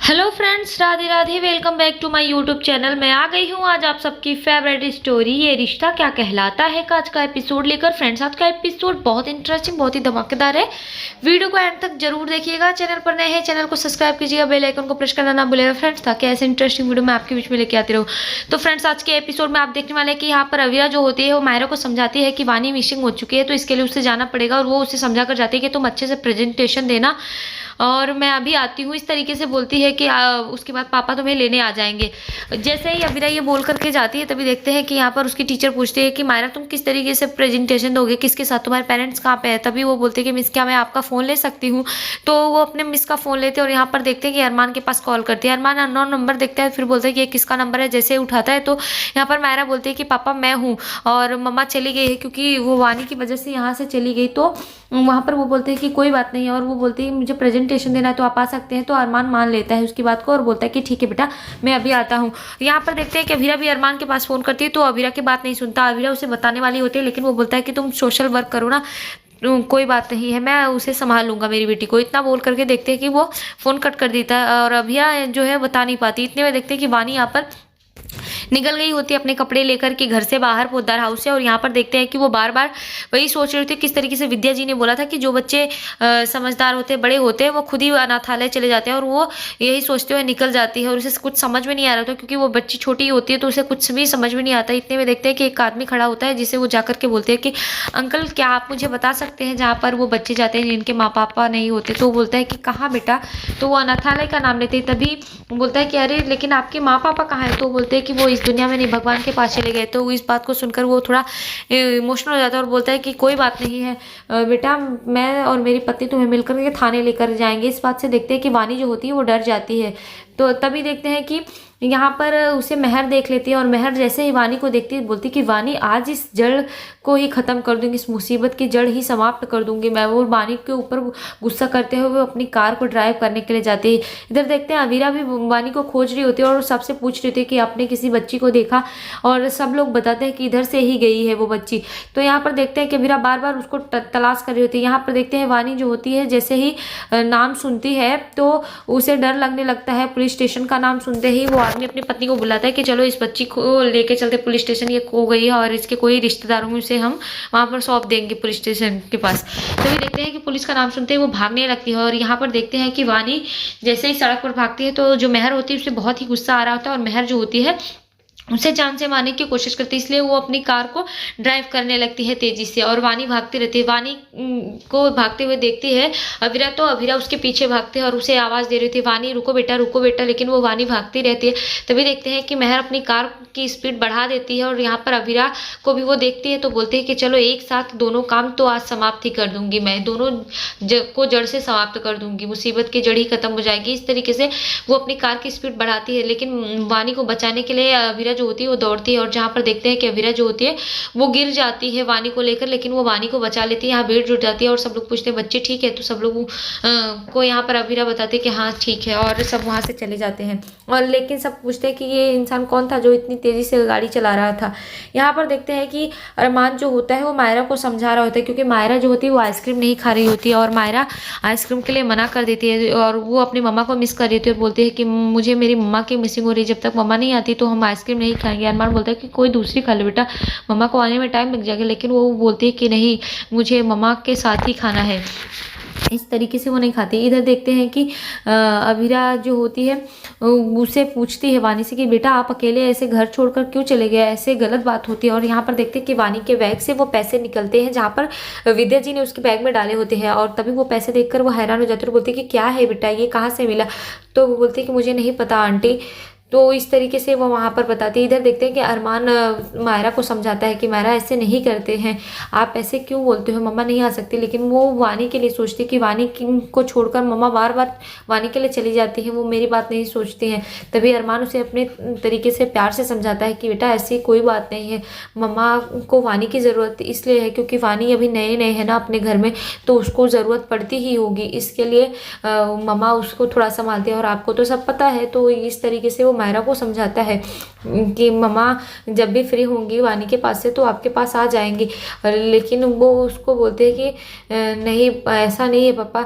Hello friends, Radhe Radhe. Welcome back to my YouTube channel. मैं आ गई हूँ आज आप सबकी फेवरेट स्टोरी ये रिश्ता क्या कहलाता है का आज का एपिसोड लेकर। फ्रेंड्स, आज का एपिसोड बहुत इंटरेस्टिंग, बहुत ही धमाकेदार है। वीडियो को एंड तक जरूर देखिएगा। चैनल पर नए हैं, चैनल को सब्सक्राइब कीजिएगा, बेल आइकन को प्रेस करना ना भूलिएगा फ्रेंड्स, ताकि ऐसे इंटरेस्टिंग वीडियो मैं आपके बीच में लेके आती रहूँ। तो फ्रेंड्स, आज के एपिसोड में आप देखने वाले हैं कि यहाँ पर अवीरा जो होती है वो मायरा को समझाती है कि वानी मिसिंग हो चुकी है, तो इसके लिए उसे जाना पड़ेगा। और वो उसे समझा कर जाती है कि तुम अच्छे से प्रेजेंटेशन देना और मैं अभी आती हूँ, इस तरीके से बोलती है कि उसके बाद पापा तुम्हें लेने आ जाएंगे। जैसे ही अवीरा ये बोल करके जाती है, तभी देखते हैं कि यहाँ पर उसकी टीचर पूछती है कि मायरा तुम किस तरीके से प्रेजेंटेशन दोगे, किसके साथ, तुम्हारे पेरेंट्स कहाँ पे है। तभी वो बोलते हैं कि मिस क्या मैं आपका फ़ोन ले सकती हूँ। तो वो अपने मिस का फ़ोन लेते हैं और यहाँ पर देखते हैं कि अरमान के पास कॉल करती है। अरमान अननोन नंबर देखता है, फिर बोलते हैं कि ये किसका नंबर है। जैसे उठाता है तो यहाँ पर मायरा बोलती है कि पापा मैं हूँ और मम्मा चली गई है, क्योंकि वो वानी की वजह से यहाँ से चली गई। तो वहाँ पर वो बोलते हैं कि कोई बात नहीं है, और वो बोलती है मुझे प्रेजेंटेशन देना है तो आप आ सकते हैं। तो अरमान मान लेता है उसकी बात को और बोलता है कि ठीक है बेटा, मैं अभी आता हूँ। यहाँ पर देखते हैं कि अवीरा भी अरमान के पास फ़ोन करती है, तो अवीरा की बात नहीं सुनता। अवीरा उसे बताने वाली होती है, लेकिन वो बोलता है कि तुम सोशल वर्क करो ना, कोई बात नहीं है, मैं उसे संभाल लूंगा मेरी बेटी को। इतना बोल करके देखते हैं कि वो फ़ोन कट कर देता है और अभिया जो है बता नहीं पाती। इतने में देखते हैं कि वानी यहाँ पर निकल गई होती है अपने कपड़े लेकर के घर से बाहर पोद्दार हाउस से। और यहाँ पर देखते हैं कि वो बार बार वही सोच रहे थे, किस तरीके से विद्या जी ने बोला था कि जो बच्चे समझदार होते बड़े होते हैं वो खुद ही अनाथालय चले जाते हैं, और वो यही सोचते हुए निकल जाती है। और उसे कुछ समझ में नहीं आ रहा था, क्योंकि वो बच्ची छोटी होती है तो उसे कुछ भी समझ में नहीं आता। इतने में देखते हैं कि एक आदमी खड़ा होता है, जिसे वो जाकर के बोलते हैं कि अंकल क्या आप मुझे बता सकते हैं जहाँ पर वो बच्चे जाते हैं जिनके माँ पापा नहीं होते। तो वो बोलता है कि कहाँ बेटा, तो वो अनाथालय का नाम लेते हैं। तभी बोलता है कि अरे लेकिन आपके माँ पापा कहाँ हैं। तो बोलते हैं कि वो इस दुनिया में नहीं, भगवान के पास चले गए। तो इस बात को सुनकर वो थोड़ा इमोशनल हो जाता है और बोलता है कि कोई बात नहीं है बेटा, मैं और मेरी पत्नी तुम्हें मिलकर के थाने लेकर जाएंगे। इस बात से देखते हैं कि वानी जो होती है वो डर जाती है। तो तभी देखते हैं कि यहाँ पर उसे मेहर देख लेती है, और मेहर जैसे ही वानी को देखती है बोलती कि वानी आज इस जड़ को ही ख़त्म कर दूंगी, इस मुसीबत की जड़ ही समाप्त कर दूंगी मैं। वो वानी के ऊपर गुस्सा करते हुए वो अपनी कार को ड्राइव करने के लिए जाती है। इधर देखते हैं अवीरा भी वानी को खोज रही होती है और सबसे पूछ रही होती है कि आपने किसी बच्ची को देखा, और सब लोग बताते हैं कि इधर से ही गई है वो बच्ची। तो यहाँ पर देखते हैं कि अवीरा बार बार उसको तलाश कर रही होती है। यहाँ पर देखते हैं वानी जो होती है जैसे ही नाम सुनती है तो उसे डर लगने लगता है। पुलिस स्टेशन का नाम सुनते ही वो आदमी अपनी पत्नी को बुलाता है कि चलो इस बच्ची को लेके चलते पुलिस स्टेशन, ये खो गई है और इसके कोई रिश्तेदारों में से हम वहां पर सौंप देंगे पुलिस स्टेशन के पास। तभी देखते हैं कि पुलिस का नाम सुनते ही वो भागने लगती है। और यहाँ पर देखते हैं कि वानी जैसे ही सड़क पर भागती है तो जो मेहर होती है उसे बहुत ही गुस्सा आ रहा होता है, और मेहर जो होती है उसे जान से मारने की कोशिश करती है। इसलिए वो अपनी कार को ड्राइव करने लगती है तेजी से, और वानी भागती रहती है। वानी को भागते हुए देखती है अवीरा, तो अवीरा उसके पीछे भागते हैं और उसे आवाज़ दे रही थी वानी रुको बेटा, लेकिन वो वानी भागती रहती है। तभी देखते हैं कि मेहर अपनी कार की स्पीड बढ़ा देती है, और यहाँ पर अवीरा को भी वो देखती है तो बोलती है कि चलो एक साथ दोनों काम तो आज समाप्त ही कर दूंगी मैं, दोनों को जड़ से समाप्त कर दूंगी, मुसीबत की जड़ ही खत्म हो जाएगी। इस तरीके से वो अपनी कार की स्पीड बढ़ाती है, लेकिन वानी को बचाने के लिए अवीरा जो होती है वो दौड़ती है। और जहाँ पर देखते हैं कि अवीरा जो होती है वो गिर जाती है वानी को लेकर, लेकिन वो वानी को बचा लेती है। यहाँ भीड़ जुट जाती है और सब लोग पूछते हैं बच्चे ठीक है, तो सब लोग को यहाँ पर अवीरा बताते हैं कि हाँ ठीक है, और सब वहाँ से चले जाते हैं। और लेकिन सब पूछते हैं कि ये इंसान कौन था जो इतनी तेजी से गाड़ी चला रहा था। यहाँ पर देखते हैं कि अरमान जो होता है वो मायरा को समझा रहा होता है, क्योंकि मायरा जो होती है वो आइसक्रीम नहीं खा रही होती है, और मायरा आइसक्रीम के लिए मना कर देती है, और वो अपनी मम्मा को मिस कर देती है और बोलती है कि मुझे मेरी मम्मा की मिसिंग हो रही है, जब तक मम्मा नहीं आती तो हम आइसक्रीम नहीं खाएंगे। अरमान बोलता है कि कोई दूसरी खा लो बेटा, मम्मा को आने में टाइम लग जाएगा, लेकिन वो बोलती है कि नहीं मुझे मम्मा के साथ ही खाना है। इस तरीके से वो नहीं खाती। इधर देखते हैं कि अवीरा जो होती है उसे पूछती है वानी से कि बेटा आप अकेले ऐसे घर छोड़कर क्यों चले गए, ऐसे गलत बात होती है। और यहाँ पर देखते हैं कि वानी के बैग से वो पैसे निकलते हैं जहाँ पर विद्या जी ने उसके बैग में डाले होते हैं, और तभी वो पैसे देखकर वो हैरान हो जाती है और बोलती है कि क्या है बेटा, ये कहाँ से मिला। तो वो बोलती है कि मुझे नहीं पता आंटी। तो इस तरीके से वो वहाँ पर बताती है। इधर देखते हैं कि अरमान मायरा को समझाता है कि मायरा ऐसे नहीं करते हैं, आप ऐसे क्यों बोलते हो, मम्मा नहीं आ सकती। लेकिन वो वानी के लिए सोचती है कि वानी को छोड़कर मम्मा बार बार वानी के लिए चली जाती है, वो मेरी बात नहीं सोचती हैं। तभी अरमान उसे अपने तरीके से प्यार से समझाता है कि बेटा ऐसी कोई बात नहीं है, मम्मा को वानी की ज़रूरत इसलिए है क्योंकि वानी अभी नए नए है ना अपने घर में, तो उसको ज़रूरत पड़ती ही होगी, इसके लिए मम्मा उसको थोड़ा संभालती है, और आपको तो सब पता है। तो इस तरीके से वो मायरा को समझाता है। कि मम्मा जब भी फ्री होंगी वानी के पास से तो आपके पास आ जाएंगी। लेकिन वो उसको बोलते हैं कि नहीं ऐसा नहीं है पापा।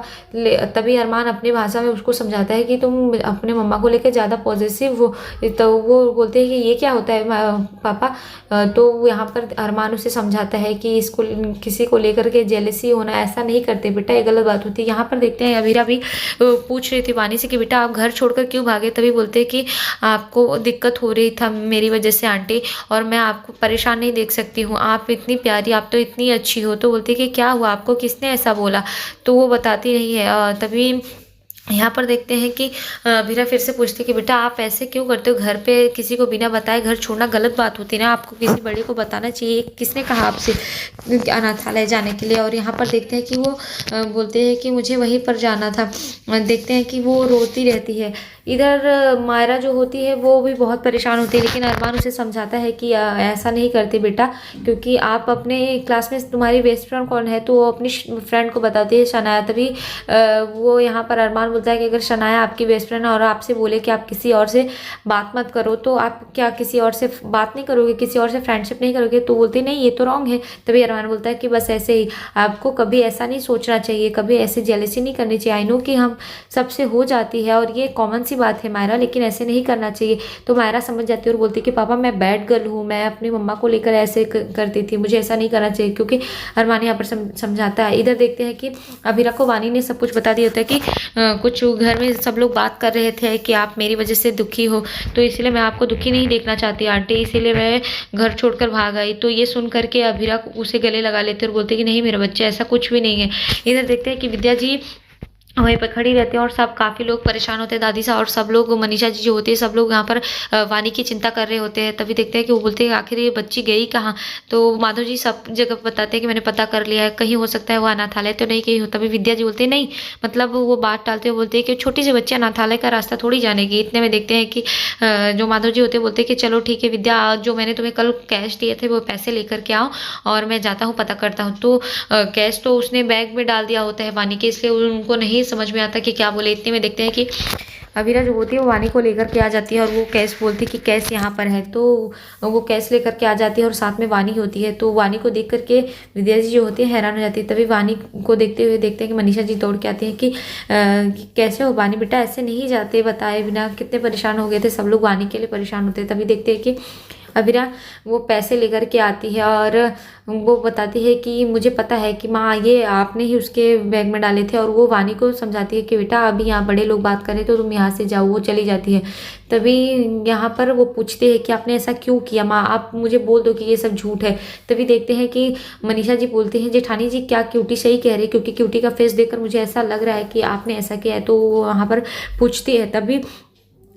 तभी अरमान अपनी भाषा में उसको समझाता है कि तुम अपने मम्मा को लेकर ज़्यादा पॉजिटिव हो। तो वो बोलते हैं कि ये क्या होता है पापा। तो यहाँ पर अरमान उसे समझाता है कि इसको किसी को लेकर के जेलसी होना ऐसा नहीं करते बेटा, ये गलत बात होती है। यहाँ पर देखते हैं अभीरा भी पूछ रही थी वानी से कि बेटा आप घर छोड़कर क्यों भागे। तभी बोलते हैं कि आपको दिक्कत हो रही था मेरी वजह से आंटी, और मैं आपको परेशान नहीं देख सकती हूँ। आप इतनी प्यारी, आप तो इतनी अच्छी हो। तो बोलती है कि क्या हुआ आपको, किसने ऐसा बोला। तो वो बताती नहीं है। तभी यहाँ पर देखते हैं कि अभीरा फिर से पूछती है कि बेटा आप ऐसे क्यों करते हो, घर पे किसी को बिना बताए घर छोड़ना गलत बात होती है ना, आपको किसी बड़े को बताना चाहिए। किसने कहा आपसे अनाथालय जाने के लिए। और यहाँ पर देखते हैं कि वो बोलते हैं कि मुझे वहीं पर जाना था। देखते हैं कि वो रोती रहती है। इधर मायरा जो होती है वो भी बहुत परेशान होती है, लेकिन अरमान उसे समझाता है कि ऐसा नहीं करते बेटा, क्योंकि आप अपने क्लास में तुम्हारी बेस्ट फ्रेंड कौन है, तो वो अपनी फ्रेंड को बताती है शनाया। तभी वो यहाँ पर अरमान बोलता है कि अगर शनाया आपकी बेस्ट फ्रेंड और आपसे बोले कि आप किसी और से बात मत करो, तो आप क्या किसी और से बात नहीं करोगे, किसी और से फ्रेंडशिप नहीं करोगे। तो बोलते नहीं ये तो रॉन्ग है। तभी अरमान बोलता है कि बस ऐसे ही आपको कभी ऐसा नहीं सोचना चाहिए, कभी ऐसे जेलसी नहीं करनी चाहिए। आई नो कि हम सबसे हो जाती है और ये कॉमन सी बात है मायरा, लेकिन ऐसे नहीं करना चाहिए। तो मायरा समझ जाती है और बोलती है कि पापा मैं बैड गर्ल हूँ, मैं अपनी मम्मा को लेकर ऐसे करती थी, मुझे ऐसा नहीं करना चाहिए। क्योंकि अरमान यहाँ पर समझाता है। इधर देखते हैं कि अभीरा को वानी ने सब कुछ बता दिया होता है कि कुछ घर में सब लोग बात कर रहे थे कि आप मेरी वजह से दुखी हो, तो इसलिए मैं आपको दुखी नहीं देखना चाहती आंटी, इसीलिए मैं घर छोड़कर भाग आई। तो ये सुन करके अभीरा उसे गले लगा लेते और बोलते कि नहीं मेरा बच्चा ऐसा कुछ भी नहीं है। इधर देखते हैं कि विद्या जी वहीं पर खड़ी रहते हैं और सब काफ़ी लोग परेशान होते हैं, दादी सा और सब लोग, मनीषा जी जो होती है सब लोग यहाँ पर वानी की चिंता कर रहे होते हैं। तभी देखते हैं कि वो बोलते हैं आखिर ये बच्ची गई कहाँ। तो माधव जी सब जगह बताते हैं कि मैंने पता कर लिया है, कहीं हो सकता है वो अनाथालय तो नहीं कहीं हो। तभी विद्या जी बोलते हैं नहीं, मतलब वो बात टालते हुए बोलते हैं कि छोटी सी बच्ची अनाथालय का रास्ता थोड़ी जानेगी। इतने में देखते हैं कि जो माधव जी होते हैं बोलते हैं कि चलो ठीक है विद्या, जो मैंने तुम्हें कल कैश दिए थे वो पैसे लेकर के आओ और मैं जाता हूँ पता करता हूँ। तो कैश तो उसने बैग में डाल दिया होता है वानी के, इसलिए उनको नहीं समझ में आता कि क्या बोले। इतने में देखते हैं कि अवीरा जो होती है वो वानी को लेकर के आ जाती है और वो कैश बोलती है कि कैश यहाँ पर है। तो वो कैश लेकर के आ जाती है और साथ में वानी होती है। तो वानी को देख करके विद्या जी जो होती है हैरान हो जाती है। तभी वानी को देखते हुए देखते हैं कि मनीषा जी दौड़ के आती हैं कि कैसे हो वानी बेटा, ऐसे नहीं जाते बताए बिना, कितने परेशान हो गए थे सब लोग, वानी के लिए परेशान होते हैं। तभी देखते हैं कि अवीरा वो पैसे लेकर के आती है और वो बताती है कि मुझे पता है कि माँ ये आपने ही उसके बैग में डाले थे। और वो वानी को समझाती है कि बेटा अभी यहाँ बड़े लोग बात कर रहे तो तुम यहाँ से जाओ। वो चली जाती है। तभी यहाँ पर वो पूछते हैं कि आपने ऐसा क्यों किया माँ, आप मुझे बोल दो कि ये सब झूठ है। तभी देखते हैं कि मनीषा जी बोलती हैं जेठानी जी क्या क्यूटी सही कह रही है, क्योंकि क्यूटी का फेस देखकर मुझे ऐसा लग रहा है कि आपने ऐसा किया है। तो वो वहाँ पर पूछती है। तभी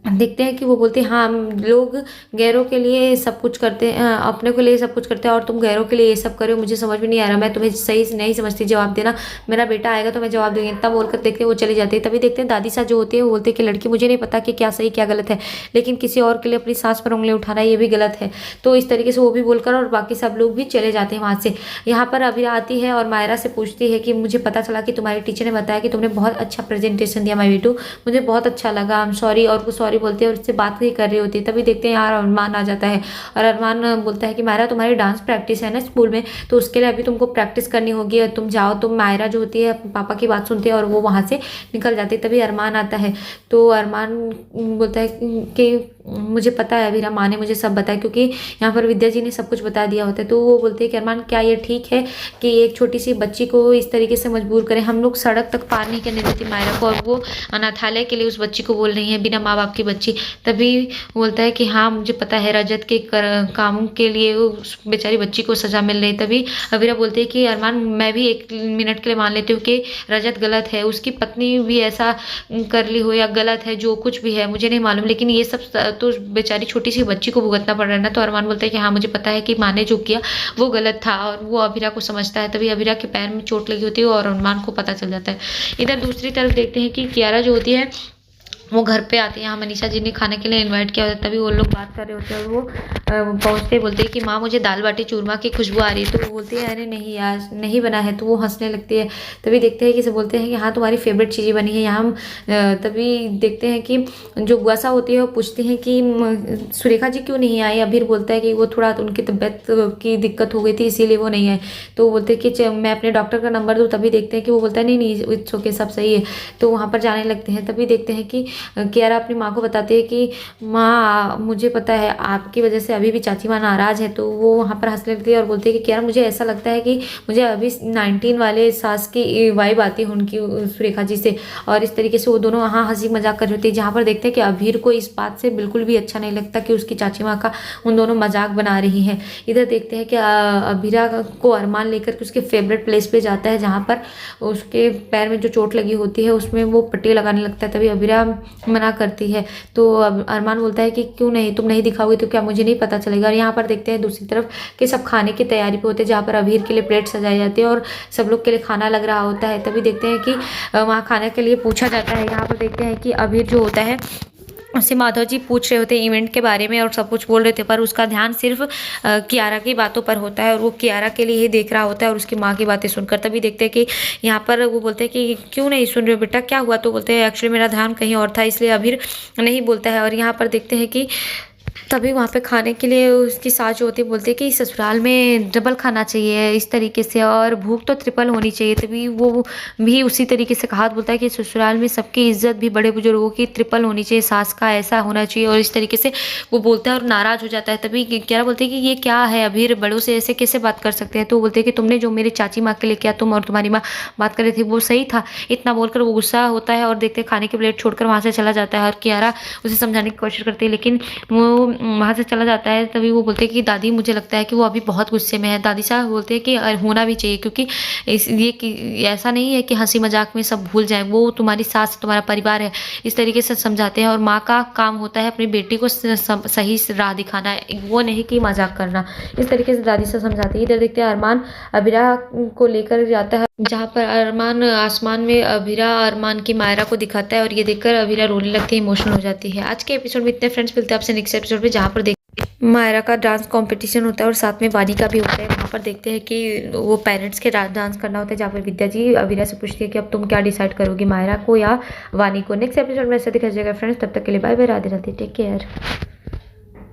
देखते हैं कि वो बोलते हैं हाँ लोग गैरों के लिए सब कुछ करते हैं, अपने के लिए सब कुछ करते हैं और तुम गैरों के लिए ये सब करो, मुझे समझ में नहीं आ रहा, मैं तुम्हें सही से नहीं समझती, जवाब देना, मेरा बेटा आएगा तो मैं जवाब दूंगी। तब बोलकर देखते हैं वो चली जाती है। तभी देखते हैं दादी सा जो होती है वो बोलते हैं कि लड़की मुझे नहीं पता कि क्या सही क्या गलत है, लेकिन किसी और के लिए अपनी सांस पर उंगली उठाना ये भी गलत है। तो इस तरीके से वो भी बोलकर और बाकी सब लोग भी चले जाते हैं वहाँ से। यहाँ पर अवीरा आती है और मायरा से पूछती है कि मुझे पता चला कि तुम्हारे टीचर ने बताया कि तुमने बहुत अच्छा प्रेजेंटेशन दिया माय बेटू, मुझे बहुत अच्छा लगा, आई एम सॉरी। और वो सॉरी बोलते हैं और उससे बात नहीं कर रही होती। तभी देखते हैं यार अरमान आ जाता है और अरमान बोलता है कि मायरा तुम्हारी डांस प्रैक्टिस है ना स्कूल में, तो उसके लिए अभी तुमको प्रैक्टिस करनी होगी और तुम जाओ। तो मायरा जो होती है पापा की बात सुनती है और वो वहाँ से निकल जाती है। तभी अरमान आता है। तो अरमान बोलता है कि मुझे पता है अभी माँ ने मुझे सब बताया, क्योंकि यहाँ पर विद्या जी ने सब कुछ बता दिया होता है। तो वो बोलते हैं कि अरमान क्या ये ठीक है कि एक छोटी सी बच्ची को इस तरीके से मजबूर करें, हम लोग सड़क तक पार नहीं करने देती मायरा को, और वो अनाथालय के लिए उस बच्ची को बोल रही है बिना माँ बाप की बच्ची। तभी बोलता है कि हाँ मुझे पता है रजत के कामों के लिए उस बेचारी बच्ची को सजा मिल रही। तभी अवीरा बोलते हैं कि अरमान मैं भी एक मिनट के लिए मान लेती हूँ कि रजत गलत है, उसकी पत्नी भी ऐसा कर ली हो या गलत है, जो कुछ भी है मुझे नहीं मालूम, लेकिन ये सब तो बेचारी छोटी सी बच्ची को भुगतना पड़ रहा है ना। तो अरमान बोलता है कि हाँ मुझे पता है कि माँ ने जो किया वो गलत था, और वो अवीरा को समझता है। तभी अवीरा के पैर में चोट लगी होती है और अरमान को पता चल जाता है। इधर दूसरी तरफ देखते हैं कि कियारा जो होती है वो घर पे आते हैं। यहाँ मनीषा जी ने खाने के लिए इनवाइट किया होता है, तभी वो लोग बात कर रहे होते हैं और वो पहुँचते बोलते हैं कि माँ मुझे दाल बाटी चूरमा की खुशबू आ रही है। तो वो बोलती है अरे नहीं यार नहीं बना है। तो वो हंसने लगती है। तभी देखते हैं कि सब बोलते हैं कि हाँ तुम्हारी फेवरेट चीज़ें बनी है यहाँ। हम तभी देखते हैं कि जो गुआसा होती है वो पूछते हैं कि सुरेखा जी क्यों नहीं आई। अभीर बोलता है कि वो थोड़ा उनकी तबीयत की दिक्कत हो गई थी इसीलिए वो नहीं आए। तो वो बोलते हैं कि मैं अपने डॉक्टर का नंबर दूँ। तभी देखते हैं कि वो बोलता है नहीं नहीं इट्स ओके सब सही है। तो वहाँ पर जाने लगते हैं। तभी देखते हैं कि कियारा अपनी माँ को बताती है कि माँ मुझे पता है आपकी वजह से अभी भी चाची माँ नाराज़ है। तो वो वहाँ पर हंसने लगती है और बोलती है कि कियारा मुझे ऐसा लगता है कि मुझे अभी 19 वाले सास की वाइब आती है उनकी सुरेखा जी से। और इस तरीके से वो दोनों वहाँ हंसी मजाक कर रही होती है, जहाँ पर देखते हैं कि अभीर को इस बात से बिल्कुल भी अच्छा नहीं लगता कि उसकी चाची माँ का उन दोनों मजाक बना रही हैं। इधर देखते हैं कि अभीरा को अरमान लेकर के उसके फेवरेट प्लेस पे जाता है, जहाँ पर उसके पैर में जो चोट लगी होती है उसमें वो पट्टी लगाने लगता है। तभी अभीरा मना करती है। तो अरमान बोलता है कि क्यों नहीं, तुम नहीं दिखाओगे तो क्या मुझे नहीं पता चलेगा। और यहाँ पर देखते हैं दूसरी तरफ कि सब खाने की तैयारी पे होते हैं, जहाँ पर अभीर के लिए प्लेट सजाई जाती है और सब लोग के लिए खाना लग रहा होता है। तभी देखते हैं कि वहाँ खाने के लिए पूछा जाता है। यहाँ पर देखते हैं कि अभीर जो होता है उससे माधव जी पूछ रहे होते हैं इवेंट के बारे में और सब कुछ बोल रहे थे, पर उसका ध्यान सिर्फ कियारा की बातों पर होता है और वो कियारा के लिए ही देख रहा होता है और उसकी माँ की बातें सुनकर। तभी देखते हैं कि यहाँ पर वो बोलते हैं कि क्यों नहीं सुन रहे हो बेटा, क्या हुआ। तो बोलते हैं एक्चुअली मेरा ध्यान कहीं और था इसलिए अभी नहीं बोलता है। और यहाँ पर देखते हैं कि तभी वहाँ पे खाने के लिए उसकी सास जो होती है बोलती है कि ससुराल में डबल खाना चाहिए इस तरीके से और भूख तो ट्रिपल होनी चाहिए। तभी वो भी उसी तरीके से कहा बोलता है कि ससुराल में सबकी इज्जत भी बड़े बुजुर्गों की ट्रिपल होनी चाहिए, सास का ऐसा होना चाहिए और इस तरीके से वो बोलता है और नाराज़ हो जाता है। तभी कियारा बोलते हैं कि ये क्या है अभी बड़ों से ऐसे कैसे बात कर सकते हैं। तो बोलते हैं कि तुमने जो मेरी चाची माँ के लिए किया तुम और तुम्हारी माँ बात कर रही थी वो सही था। इतना बोलकर वो गुस्सा होता है और देखते खाने की प्लेट छोड़कर वहाँ से चला जाता है। और कियारा उसे समझाने की कोशिश करती है लेकिन वो वहाँ से चला जाता है। तभी वो बोलते हैं कि दादी मुझे लगता है कि वो अभी बहुत गुस्से में है। दादी साहब बोलते हैं कि होना भी चाहिए क्योंकि ये ऐसा नहीं है कि हंसी मजाक में सब भूल जाएं, वो तुम्हारी सास तुम्हारा परिवार है। इस तरीके से समझाते हैं और माँ का काम होता है अपनी बेटी को सही राह दिखाना, वो नहीं कि मजाक करना। इस तरीके से दादी से समझाती है। इधर देखते हैं अरमान अभिरा को लेकर जाता है, जहाँ पर अरमान आसमान में अभिरा अरमान की मायरा को दिखाता है और ये देखकर अभिरा रोने लगती है, इमोशनल हो जाती है। आज के एपिसोड में इतने फ्रेंड्स, मिलते हैं आपसे नेक्स्ट एपिसोड में, जहाँ पर मायरा का डांस कंपटीशन होता है और साथ में वानी का भी होता है। वहाँ पर देखते हैं कि वो पेरेंट्स के डांस करना होता है, जहाँ पर विद्या जी अभिरा से पूछती है कि अब तुम क्या डिसाइड करोगी, मायरा को या वानी को। नेक्स्ट एपिसोड में ऐसा दिखाई जाएगा फ्रेंड्स। तब तक के लिए bye bye, Radhe Radhe, take care.